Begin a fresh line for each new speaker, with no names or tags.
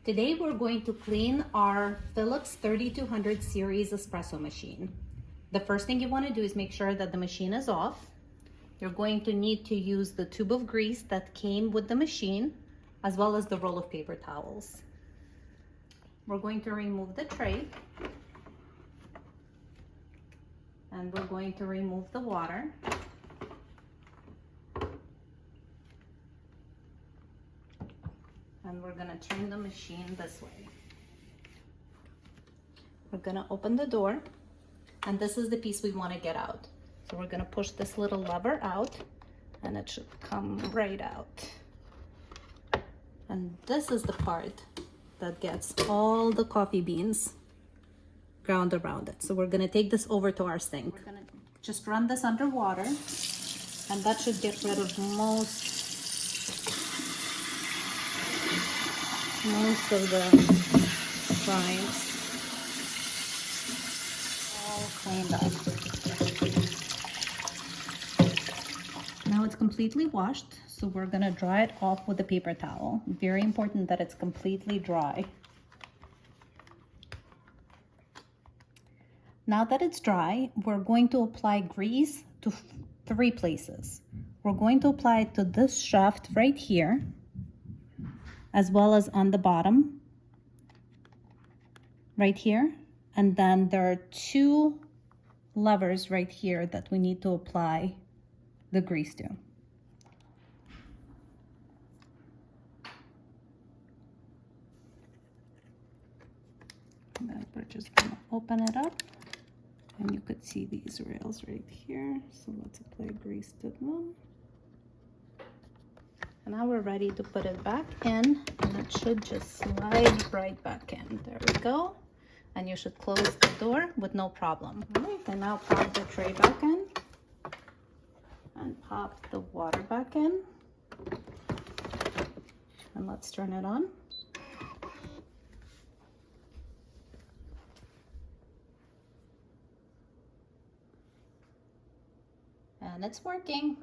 Today we're going to clean our Philips 3200 series espresso machine. The first thing you want to do is make sure that the machine is off. You're going to need to use the tube of grease that came with the machine, as well as the roll of paper towels. We're going to remove the tray, and we're going to remove the water. And we're gonna turn the machine this way. We're gonna open the door, and this is the piece we want to get out. So we're gonna push this little lever out, and it should come right out. And this is the part that gets all the coffee beans ground around it. So we're gonna take this over to our sink. We're gonna just run this under water, and that should get rid of most of the grinds. All cleaned up. Now it's completely washed, so we're gonna dry it off with a paper towel. Very important that it's completely dry. Now that it's dry, we're going to apply grease to 3 places. We're going to apply it to this shaft right here, as well as on the bottom right here, and then there are 2 levers right here that we need to apply the grease to. And then we're just gonna open it up, and you could see these rails right here, so let's apply grease to them. And now we're ready to put it back in, and it should just slide right back in. There we go. And you should close the door with no problem. All right, and now pop the tray back in, and pop the water back in. And let's turn it on. And it's working.